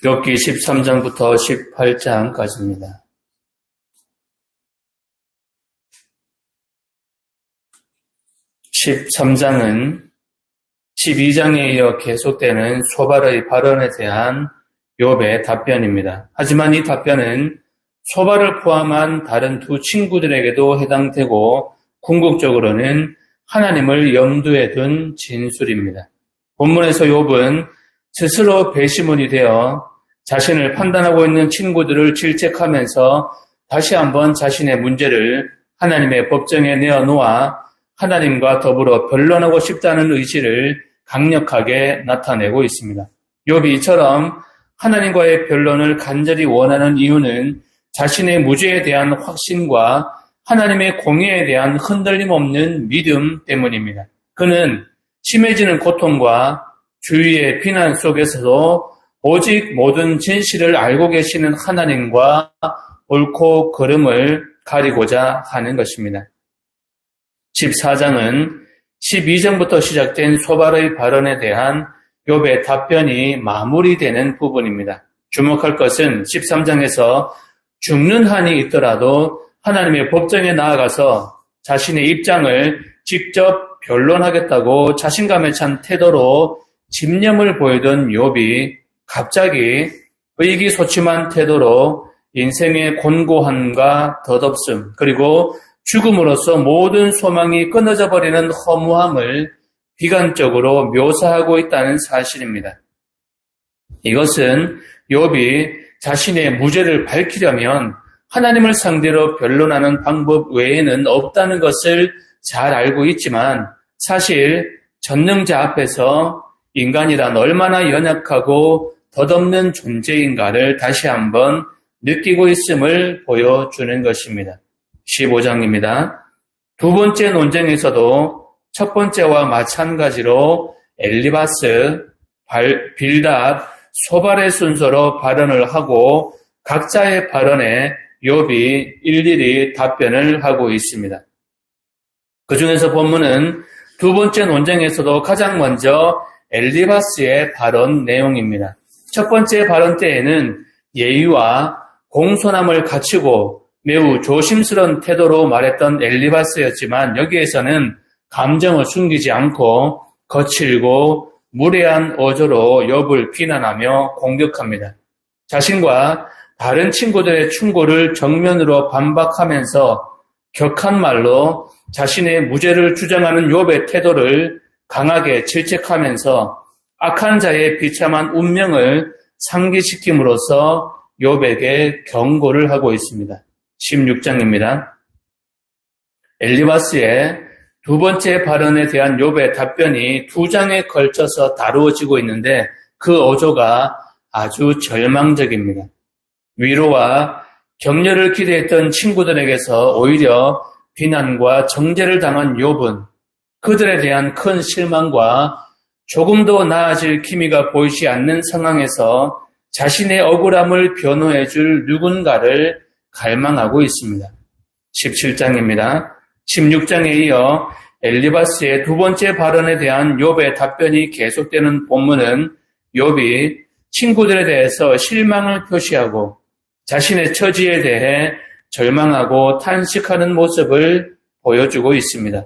욥기 13장부터 18장까지입니다. 13장은 12장에 이어 계속되는 소발의 발언에 대한 욥의 답변입니다. 하지만 이 답변은 소발을 포함한 다른 두 친구들에게도 해당되고 궁극적으로는 하나님을 염두에 둔 진술입니다. 본문에서 욥은 스스로 배심원이 되어 자신을 판단하고 있는 친구들을 질책하면서 다시 한번 자신의 문제를 하나님의 법정에 내어놓아 하나님과 더불어 변론하고 싶다는 의지를 강력하게 나타내고 있습니다. 욥이 이처럼 하나님과의 변론을 간절히 원하는 이유는 자신의 무죄에 대한 확신과 하나님의 공의에 대한 흔들림 없는 믿음 때문입니다. 그는 심해지는 고통과 주위의 비난 속에서도 오직 모든 진실을 알고 계시는 하나님과 옳고 그름을 가리고자 하는 것입니다. 14장은 12장부터 시작된 소발의 발언에 대한 욥의 답변이 마무리되는 부분입니다. 주목할 것은 13장에서 죽는 한이 있더라도 하나님의 법정에 나아가서 자신의 입장을 직접 변론하겠다고 자신감에 찬 태도로 집념을 보이던 욥이 갑자기 의기소침한 태도로 인생의 곤고함과 덧없음 그리고 죽음으로써 모든 소망이 끊어져 버리는 허무함을 비관적으로 묘사하고 있다는 사실입니다. 이것은 욥이 자신의 무죄를 밝히려면 하나님을 상대로 변론하는 방법 외에는 없다는 것을 잘 알고 있지만 사실 전능자 앞에서 인간이란 얼마나 연약하고 덧없는 존재인가를 다시 한번 느끼고 있음을 보여주는 것입니다. 15장입니다. 두 번째 논쟁에서도 첫 번째와 마찬가지로 엘리바스, 빌닷, 소발의 순서로 발언을 하고 각자의 발언에 욥이 일일이 답변을 하고 있습니다. 그 중에서 본문은 두 번째 논쟁에서도 가장 먼저 엘리바스의 발언 내용입니다. 첫 번째 발언 때에는 예의와 공손함을 갖추고 매우 조심스러운 태도로 말했던 엘리바스였지만 여기에서는 감정을 숨기지 않고 거칠고 무례한 어조로 욥을 비난하며 공격합니다. 자신과 다른 친구들의 충고를 정면으로 반박하면서 격한 말로 자신의 무죄를 주장하는 욥의 태도를 강하게 질책하면서 악한 자의 비참한 운명을 상기시킴으로써 욥에게 경고를 하고 있습니다. 16장입니다. 엘리바스의 두 번째 발언에 대한 욥의 답변이 두 장에 걸쳐서 다루어지고 있는데 그 어조가 아주 절망적입니다. 위로와 격려를 기대했던 친구들에게서 오히려 비난과 정죄를 당한 욥은 그들에 대한 큰 실망과 조금도 나아질 기미가 보이지 않는 상황에서 자신의 억울함을 변호해 줄 누군가를 갈망하고 있습니다. 17장입니다. 16장에 이어 엘리바스의 두 번째 발언에 대한 욥의 답변이 계속되는 본문은 욥이 친구들에 대해서 실망을 표시하고 자신의 처지에 대해 절망하고 탄식하는 모습을 보여주고 있습니다.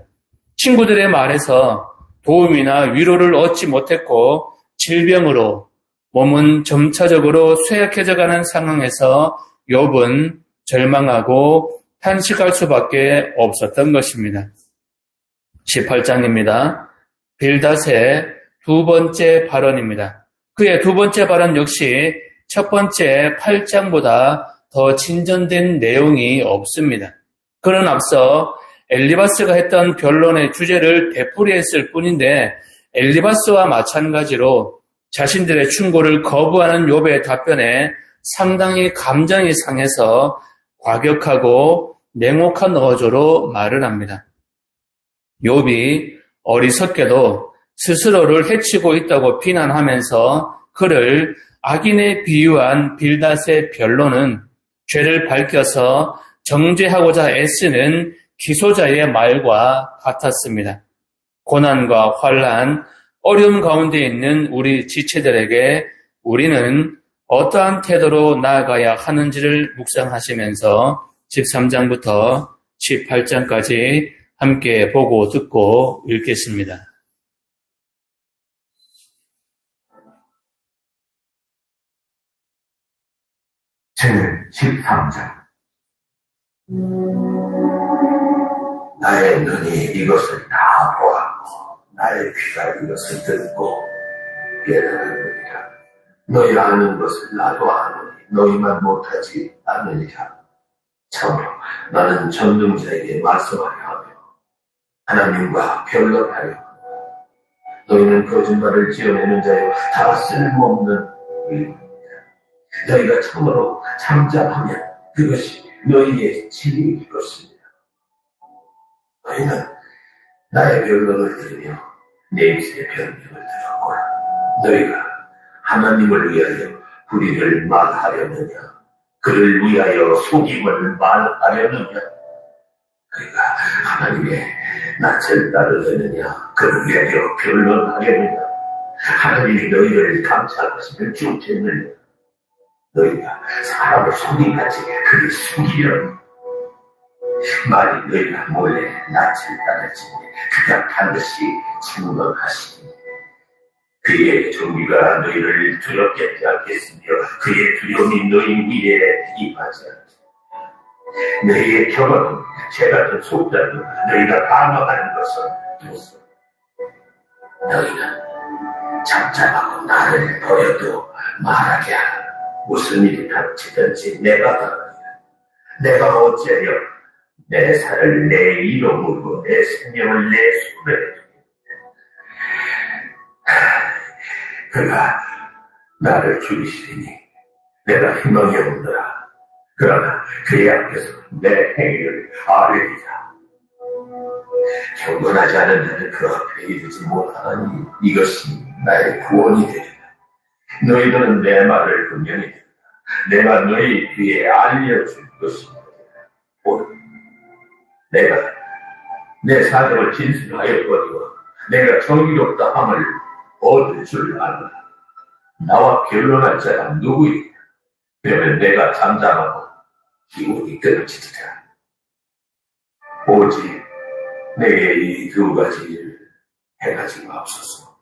친구들의 말에서 도움이나 위로를 얻지 못했고 질병으로 몸은 점차적으로 쇠약해져가는 상황에서 욥은 절망하고 탄식할 수밖에 없었던 것입니다. 18장입니다. 빌닷의 두 번째 발언입니다. 그의 두 번째 발언 역시 첫 번째 8장보다 더 진전된 내용이 없습니다. 그런 앞서 엘리바스가 했던 변론의 주제를 되풀이했을 뿐인데 엘리바스와 마찬가지로 자신들의 충고를 거부하는 욥의 답변에 상당히 감정이 상해서 과격하고 냉혹한 어조로 말을 합니다. 욥이 어리석게도 스스로를 해치고 있다고 비난하면서 그를 악인에 비유한 빌닷의 변론은 죄를 밝혀서 정죄하고자 애쓰는 기소자의 말과 같았습니다. 고난과 환난, 어려움 가운데 있는 우리 지체들에게 우리는 어떠한 태도로 나아가야 하는지를 묵상하시면서 13장부터 18장까지 함께 보고 듣고 읽겠습니다. 제13장. 나의 눈이 이것을 다 보았고 나의 귀가 이것을 듣고 깨달으리라. 너희 아는 것을 나도 아노니 너희만 못하지 않느니라. 참으로 나는 전능자에게 말씀하려 하며 하나님과 변론하려 하며 너희는 거짓말을 지어내는 자여 다 쓸모없는 의인이다. 너희가 참으로 잠잠하면 그것이 너희의 진리일 것입니다. 너희는 나의 변론을 들으며 내 입술의 변명을 들었고 너희가 하나님을 위하여 불의를 말하려느냐 그를 위하여 속임을 말하려느냐 너희가 하나님의 낯을 따르려느냐 그를 위하여 변론하려느냐 하나님이 너희를 감찰하시면 좋겠느냐 너희가 사람을 속이같이 그를 속이려느냐 만일 너희가 몰래 낯을 따르지니 그가 반드시 증언하시니 그의 정의가 너희를 두렵게 하지 않겠으며 그의 두려움이 너희 위에 임하지 않겠으며 너희의 경험은 죄같은 속담이 너희가 방황하는 것은 무슨 너희는 잠잠하고 나를 버려도 말하게 하라. 무슨 일이 닥치든지 내가 당하리라. 내가 어찌하여 내 살을 내 이름으로 내 생명을 내 손에 두겠느냐. 그가 나를 죽이시리니 내가 희망이 없노라. 그러나 그의 앞에서 내 행위를 아뢰리라. 경건하지 않은 자는 그 앞에 이르지 못하니 이것이 나의 구원이 되리라. 너희들은 내 말을 분명히 듣라. 내가 너희 귀에 알려줄 것이니라. 내가 내 사정을 진술하였거니와 내가 정의롭다 함을 얻을 줄 아노라. 나와 변론할 자가 누구이냐? 그러면 내가 잠잠하고 기운이 끊어지리라. 오직 내게 이 두 가지 일을 행하지 마옵소서.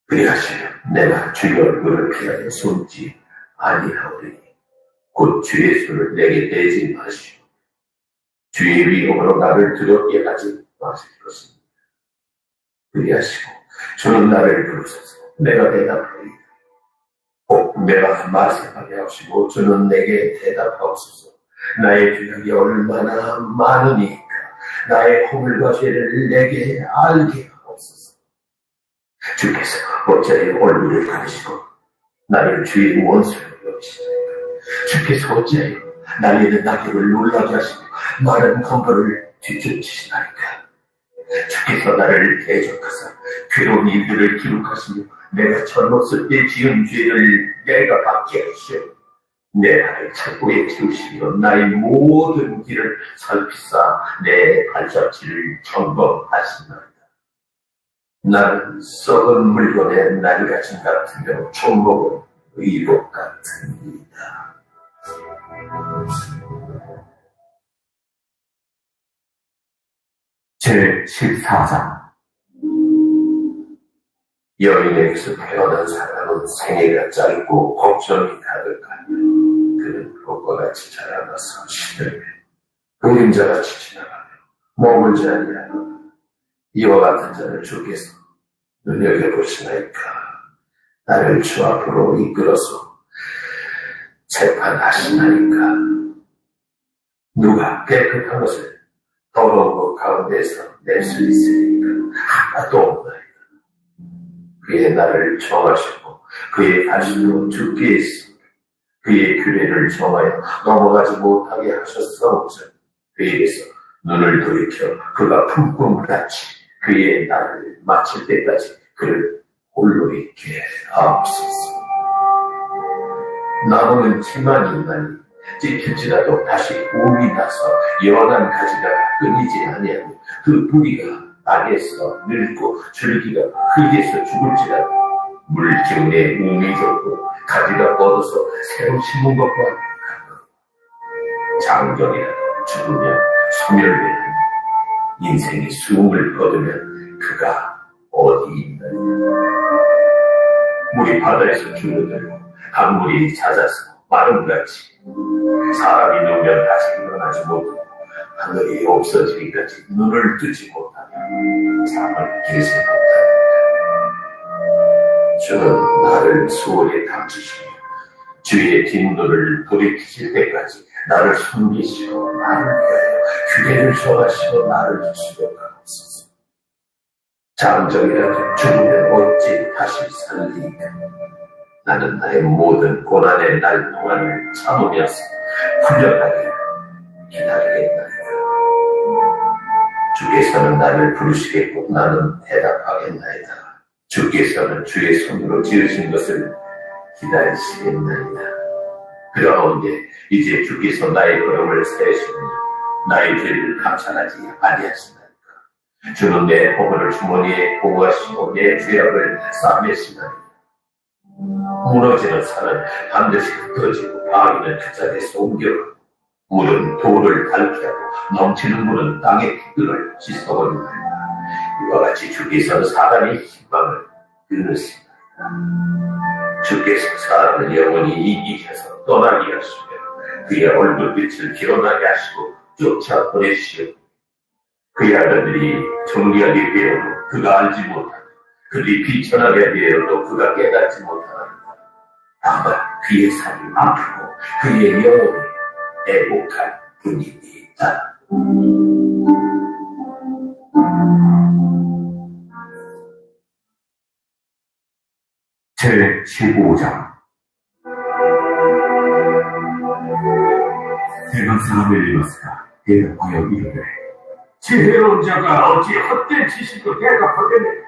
그리하시면 내가 주의 얼굴을 피하여 숨지 아니하오리니 곧 주의 손을 내게 떼지 마시오. 주의 위험으로 나를 두렵게 하지 마실 것입니다. 그리하시고 주는 나를 부르소서. 내가 대답하리이다. 꼭 내가 말씀하게 하시고 주는 내게 대답하옵소서. 나의 죄악이 얼마나 많으니까 나의 허물과 죄를 내게 알게 하옵소서. 주께서 어찌하여 얼굴을 가리시고 나를 주의 원수로 여기시나이까. 주께서 어찌하여 날리는 낙엽을 놀라게 하시고 마른 검거를 뒤쫓으시나이까. 주께서 나를 대적하사 괴로운 일들을 기록하시며 내가 젊었을 때 지은 죄를 내가 받게 하시오. 내 발을 착고에 채우시며 나의 모든 길을 살피사 내 발자취를 점검하시나이다. 나는 썩은 물건에 날가짐 같으며 총목은 의복 같으니이다. 제14장. 여인에게서 태어난 사람은 생애가 짧고 걱정이 가득하며 그는 록과 같이 자라나서 시들며 그림자같이 지나가며 머물지 아니하노라. 이와 같은 자를 주께서 눈여겨보시나이까. 나를 주 앞으로 이끌어서 재판하시나이까. 누가 깨끗한 것을 더러운 것 가운데서 낼 수 있으니까 하나도 없나이다. 그의 나를 정하시고 그의 가시도 죽게 했습니다. 그의 규례를 정하여 넘어가지 못하게 하셨사오자 그에게서 눈을 돌이켜 그가 품꿈같이 그의 날을 마칠 때까지 그를 홀로 있게 하옵소서. 나무는 치만이 있나니 찢을지라도 다시 봄이 나서 연한 가지가 끊이지 아니하고 그 뿌리가 땅에서 늙고 줄기가 흙에서 죽을지라도 물 기운에 몸이 젖고 가지가 뻗어서 새로 심은 것과 같고 장정이나 죽으면 소멸되는 인생이 숨을 거두면 그가 어디 있느냐. 물이 바다에서 줄어들고 강물이 잦아서 마름같이 사람이 누우면 다시 일어나지 못하고 하늘이 없어지기까지 눈을 뜨지 못하며 잠을 깨지 못합니다. 주는 나를 수월에 감추시며 주의 진노를 돌이키실 때까지 나를 숨기시고 나를 위하여 규례를 정하시고 나를 수령하옵소서. 장정이라도 죽으면 어찌 다시 살리까. 나는 나의 모든 고난의 날 동안을 참으면서 훈련하게 기다리겠나이다. 주께서는 나를 부르시겠고 나는 대답하겠나이다. 주께서는 주의 손으로 지으신 것을 기다리시겠나이다. 그러온데 이제 주께서 나의 걸음을 세우시며 나의 죄를 감찰하지 아니하시나이까. 주는 내 허물을 주머니에 보호하시고 내 죄악을 싸매시나이다. 무너지는 산은 반드시 흩어지고 바위는 그 자리에서 옮겨가고 물은 돌을 닳게 하고 넘치는 물은 땅의 티끌을 씻어버린다. 이와 같이 주께서는 사람의 희망을 끊으시다. 주께서 사람을 영원히 이기셔서 떠나게 하시며 그의 얼굴빛을 기어나게 하시고 쫓아보내시오. 그의 아들들이 정리하게 되어도 그가 알지 못하고 그들이 비천하게 되어도 그가 깨닫지 못하나이다. 다만 그의 삶이 아프고 그의 영혼이 애곡할 뿐이니이다. 제15장 대만 사람의 리마스가 대답하여 이르되 지혜로운 자가 어찌 헛된 지식으로 대답하겠느냐.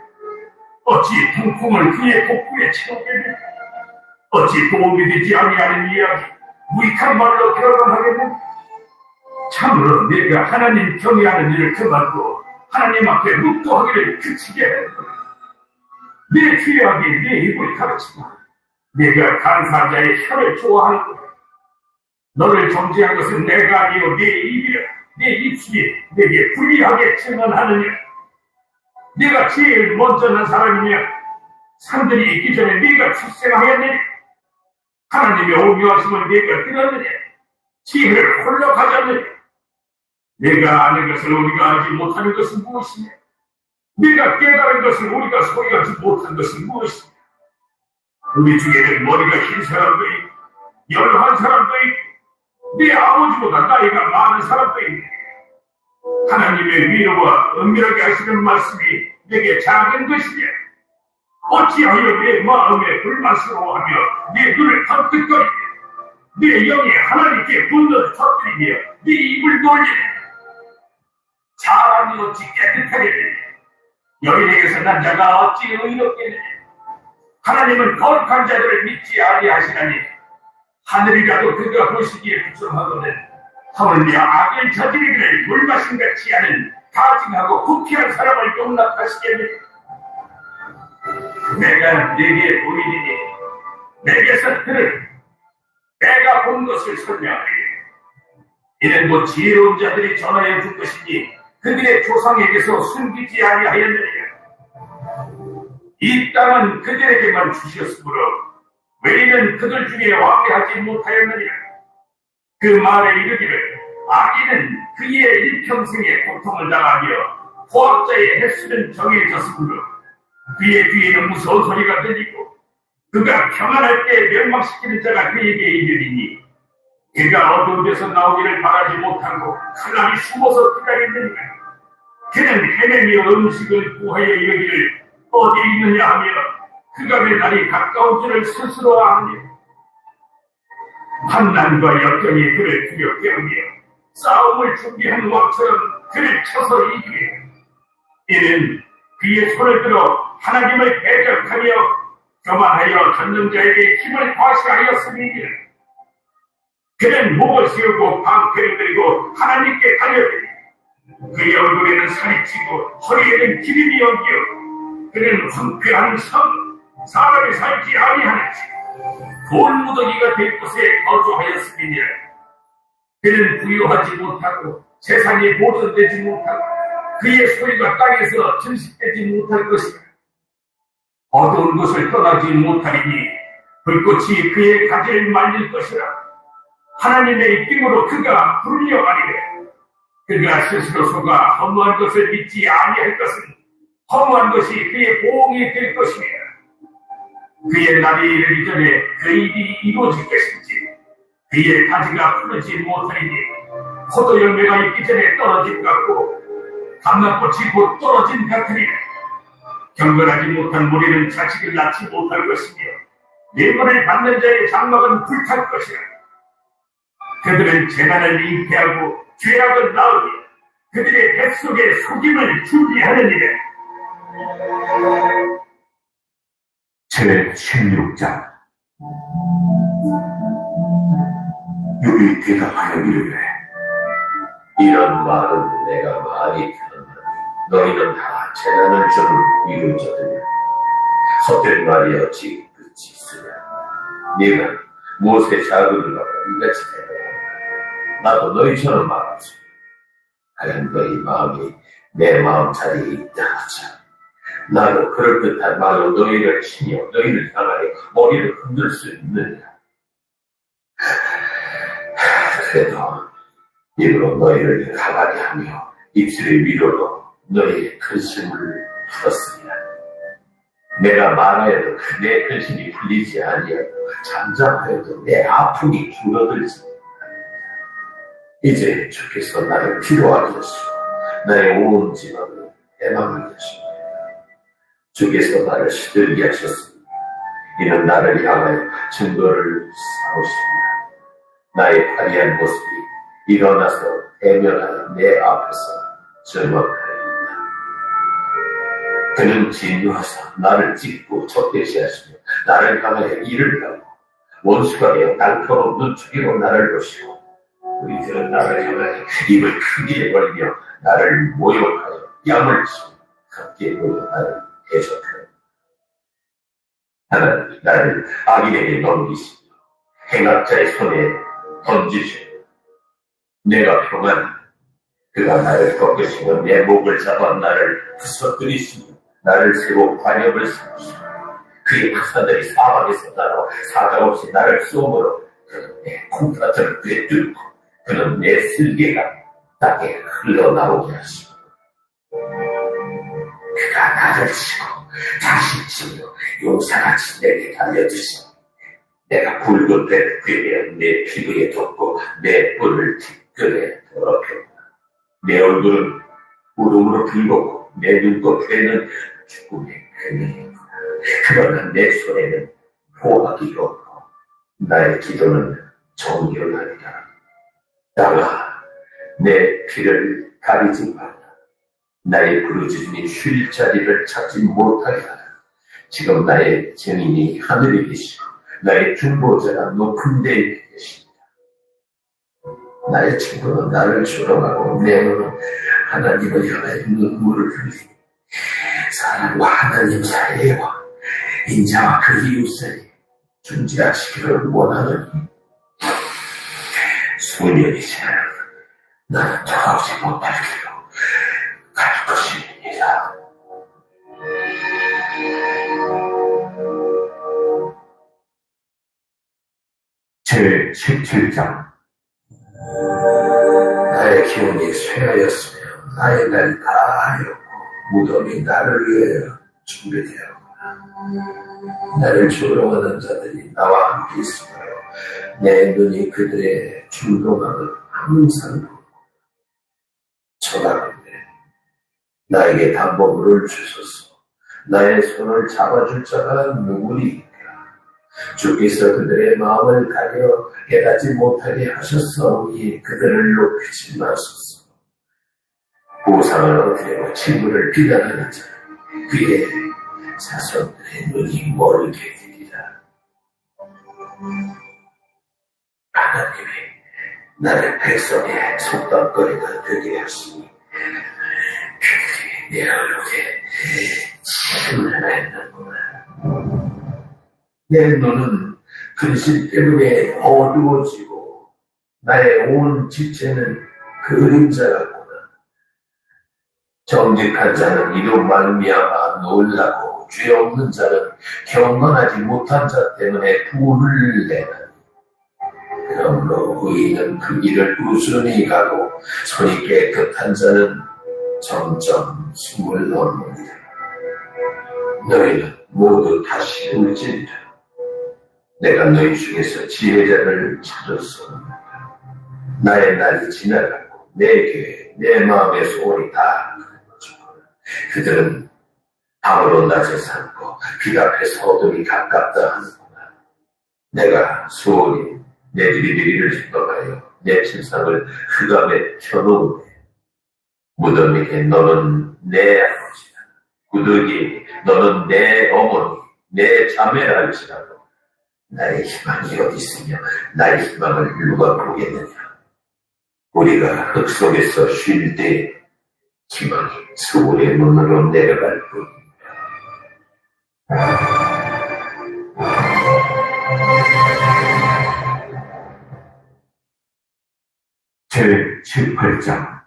어찌 풍풍을 그의 복부에 채우겠느냐. 어찌 도움이 되지 아니하는 이야기 무익한 말로 대화하겠느냐. 참으로 내가 하나님 경외하는 일을 그만두고 하나님 앞에 묵도하기를 그치게 하였다. 내 죄악이 내 입을 가르치고 내가 간사한 자의 혀를 좋아하는구나. 너를 정죄한 것은 내가 아니요 내 입이라. 내 입술이 내게 불리하게 증언하느냐. 내가 제일 먼저 난 사람이냐. 산들이 있기 전에 네가 출생하였느냐. 하나님의 오묘하심을 네가 들었느냐. 지혜를 홀로 가졌느냐. 내가 아는 것을 우리가 알지 못하는 것은 무엇이냐. 네가 깨달은 것을 우리가 소유하지 못한 것은 무엇이냐. 우리 중에는 머리가 긴 사람도 있고 연로한 사람도 있고 네 아버지보다 나이가 많은 사람도 있네. 하나님의 위로와 은밀하게 하시는 말씀이 내게 작은 것이냐. 어찌하여 내 마음에 불만스러워하며 내 눈을 번뜩거리며 내 영에 하나님께 분노를 터뜨리며 네 입을 놀리며 사람이 어찌 깨끗하겠느냐. 여인에게서 난 자가 어찌 의롭겠느냐. 하나님은 거룩한 자들을 믿지 아니하시나니 하늘이라도 그가 보시기에 부정하거든 하물며 악을 저지르기를 물마신같이 하는 가증하고 부패한 사람을 용납하시겠느냐. 내가 네게 보이리니 내게서 들으리. 내가 본 것을 설명하리. 이는 곧 지혜로운 자들이 전하여 줄 것이니 그들의 조상에게서 숨기지 아니하였느니라. 이 땅은 그들에게만 주셨으므로 왜이는 그들 중에 왕래하지 못하였느니라. 그 말에 이르기를 악인은 그의 일평생의 고통을 당하며 포악자의 횟수는 정해졌으므로 그의 귀에는 무서운 소리가 들리고 그가 평안할 때 멸망시키는 자가 그에게 이르리니 그가 어두운 데서 나오기를 바라지 못하고 칼날이 숨어서 기다리느니라. 그는 헤매며 음식을 구하여 이르기를 어디 있느냐 하며 그가 내 날이 가까운 줄을 스스로 아느냐. 환난과 역경이 그를 두렵게 하며 싸움을 준비한 왕처럼 그를 쳐서 이기게. 이는 그의 손을 들어 하나님을 대적하며 교만하여 전능자에게 힘을 과시하였음이니라. 그는 목을 세우고 방패를 들고 하나님께 달려들니 그의 얼굴에는 살이 찌고 허리에는 기름이 엉겨. 그는 황폐한 성 사람이 살지 아니하는지 돌무더기가 될 곳에 거주하였음이니라. 그는 부유하지 못하고 세상에 보존되지 못하고 그의 소유가 땅에서 증식되지 못할 것이다. 어두운 곳을 떠나지 못하리니 불꽃이 그의 가지를 말릴 것이라. 하나님의 힘으로 그가 불려가리래. 그가 스스로 속아 허무한 것을 믿지 아니할 것은 허무한 것이 그의 보응이 될 것이니라. 그의 날이 이르기 전에 그 일이 이루어질 것인지 그의 가지가 푸르지 못하리니 포도 열매가 있기 전에 떨어짐 같고 감람꽃이 곧 떨어짐 같으리라. 경건하지 못한 무리는 자식을 낳지 못할 것이며 예물을 받는 자의 장막은 불탈 것이라. 그들은 재난을 잉태하고 죄악을 낳으니 그들의 뱃속에 속임을 준비하느니라. 제16장. 요비 대답하여 이르되 이런 말은 내가 많이 들었나니 너희는 다 재난을 주는 위로자들이야. 헛된 말이 어찌 끝이 있으냐. 네가 무엇에 자극을 받아 이같이 대답한다. 나도 너희처럼 말하지. 하여간 너희 마음이 내 마음 자리에 있다 하자. 나도 그럴듯한 말로 너희를 치며 너희를 향하여 머리를 흔들 수 있느냐. 그래도 입으로 너희를 가만히 하며 입술의 위로로 너희의 근심을 풀었으리라. 내가 말하여도 내 근심이 풀리지 아니하고 잠잠하여도 내 아픔이 줄어들지 아니하리라. 이제 주께서 나를 필요하게 하시고 나의 온 지방을 해방하게 하시고 주께서 나를 시들게 하셨으니 이는 나를 향하여 증거를 삼으십니다. 나의 화려한 모습이 일어나서 대면하여 내 앞에서 증언하리이다. 그는 진노하사 나를 찢고 적대시하시며 나를 향하여 이를 하고 원수가 되어 날카로운 눈초리로 나를 보시고 우리들은 나를 향하여 입을 크게 벌리며 나를 모욕하여 뺨을 치고 함께 모여 나를 대적하여 하나님 나를 악인에게 넘기시며 행악자의 손에 던지시고 내가 평안히 그가 나를 꺾으시고 내 목을 잡아 나를 부서뜨리시며 나를 세고 관역을 삼으시고 그의 하사들이 사방에서 나로 사정없이 나를 쏘므로 그는 내 콩팥을 꿰 뚫고 그는 내 쓸개가 땅에 흘러나오게 하시고 그가 나를 치고 다시 치며 용사같이 내게 달려드시고 내가 붉은 배에 내 피부에 덮고 내 뿔을 뒷끝에 더럽혔다. 내 얼굴은 울음으로 붉었고 내 눈꺼풀에는 죽음의 끈이었구나. 그러나 내 손에는 포악이 없고 나의 기도는 정결하리라. 나가 내 피를 가리지 마라. 나의 부르짖음이 쉴 자리를 찾지 못하게 하라. 지금 나의 증인이 하늘에 계시고 나의 중보자가 높은 데에 계십니다. 나의 친구는 나를 조롱하고 내 눈은 하나님을 향하여 눈물을 흘리고 사람과 하나님 사이에와 인자와 그 이웃 사이에 존재하시기를 원하노니 수년이 지나면 나는 돌아오지 못할 길로 갈 것입니다. 제17장. 나의 기운이 쇠하였으며 나의 날이 다 하였고 무덤이 나를 위하여 준비되었구나. 나를 조롱하는 자들이 나와 함께 있으므로 내 눈이 그들의 충동함을 항상 보고 쳐다보는데 나에게 담보물을 주소서. 나의 손을 잡아줄 자가 누구리까? 주께서 그들의 마음을 가려 깨닫지 못하게 하셨사오니 그들을 높이지 마소서. 우상을 얻으려고 친구를 비난하는 자 그의 자손들의 눈이 멀게 되리라. 하나님이 나를 백성의 속담거리가 되게 하시니 그들이 내 얼굴에 침을 뱉는구나. 내 눈은 근심 때문에 어두워지고 나의 온 지체는 그림자 같구나. 정직한 자는 이로 말미암아 놀라고 죄 없는 자는 경건하지 못한 자 때문에 분을 내는. 그러므로 의인은 그 길을 꾸준히 가고 손이 깨끗한 자는 점점 힘을 얻느니라. 너희는 모두 다시 울지니라. 내가 너희 중에서 지혜자를 찾았었는데 나의 날이 지나가고 내 계획, 내 마음의 소원이 다 그들은 밤으로 낮에 삼고 빛 앞에서 어둠이 가깝다 하는구나. 내가 소원이 내 집이 미리를 생각하여 내 침상을 흑암에 켜놓으네. 무덤 밑에 너는 내 아버지다. 구더기에 너는 내 어머니, 내 자매라 할지라도 나의 희망이 어디 있으며 나의 희망을 누가 보겠느냐. 우리가 흙 속에서 쉴 때 희망이 서울의 문으로 내려갈 뿐입니다. 제18장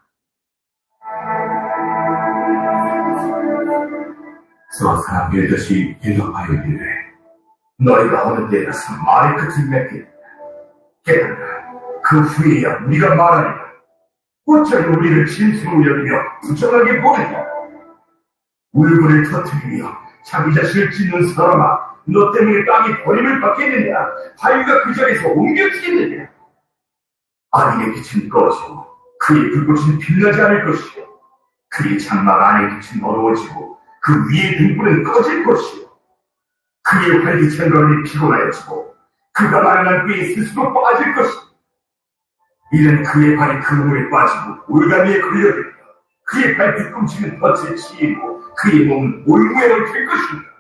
사람 일듯이 대답하여 이르되 너희가 어느 데 가서 말의 끝을 맺게 깨달아 그 후에야 우리가 말하리라. 어찌하여 우리를 진수로 여기며 부정하게 보느냐. 울분을 터뜨리며 자기 자신을 찢는 사람아, 너 때문에 땅이 버림을 받겠느냐. 바위가 그 자리에서 옮겨지겠느냐. 아니의 빛은 꺼지고 그의 불꽃은 빛나지 않을 것이요 그의 장막 안의 빛은 어두워지고 그 위의 등불은 꺼질 것이요 그의 활기찬 걸음이 피곤하여지고 그가 마련한 꾀에 스스로 빠질 것이요 이는 그의 발이 그 물에 빠지고 올가미에 걸려들며 그의 발 뒤꿈치는 덫에 치이고 그의 몸은 올무에 얽힐 것입니다.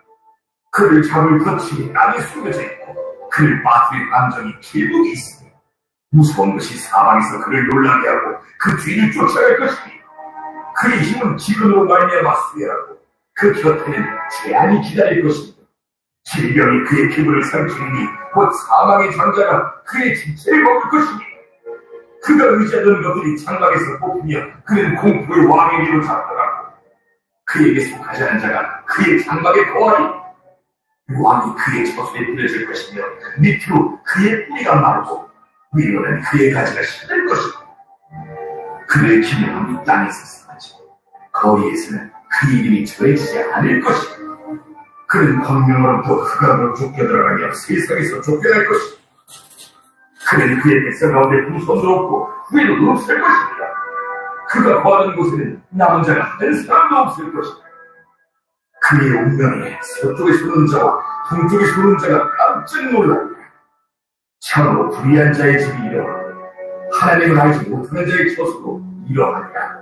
그를 잡을 덫이 땅에 숨겨져 있고 그를 빠뜨릴 감정이 길목에 있으니 무서운 것이 사방에서 그를 놀라게 하고 그 뒤를 쫓아갈 것이니 그의 힘은 기근으로 말미암아 수혜하고 그 곁에는 재앙이 기다릴 것입니다. 질병이 그의 피부를 삼키니 곧 사망의 장자가 그의 지체를 먹을 것이니 그가 의지하던 것들이 장막에서 뽑히며 그는 공포의 왕의 위로 잡혀가고 그에게 속하지 않은 자가 그의 장막에 거하니 왕이 그의 저수에 뿌려질 것이며 밑으로 그의 뿌리가 마르고 위로는 그의 가지가 시들 것이고 그의 기념함이 땅에서 사라지고 거리에서는 그 이름이 전해지지 않을 것이고 그는 광명으로부터 흑암으로 쫓겨들어가며 세상에서 쫓겨날 것이고 그는 그의 백성 가운데 후손도 없고 후에도 없을 것입니다. 그가 거하는 곳에는 남은 자가 한 사람도 없을 것입니다. 그의 운명에 서쪽에 서는 자와 동쪽에 서는 자가 깜짝 놀랍니다. 참으로 불의한 자의 집이 이러하고 하나님을 알지 못하는 자의 처소도 이러하리라.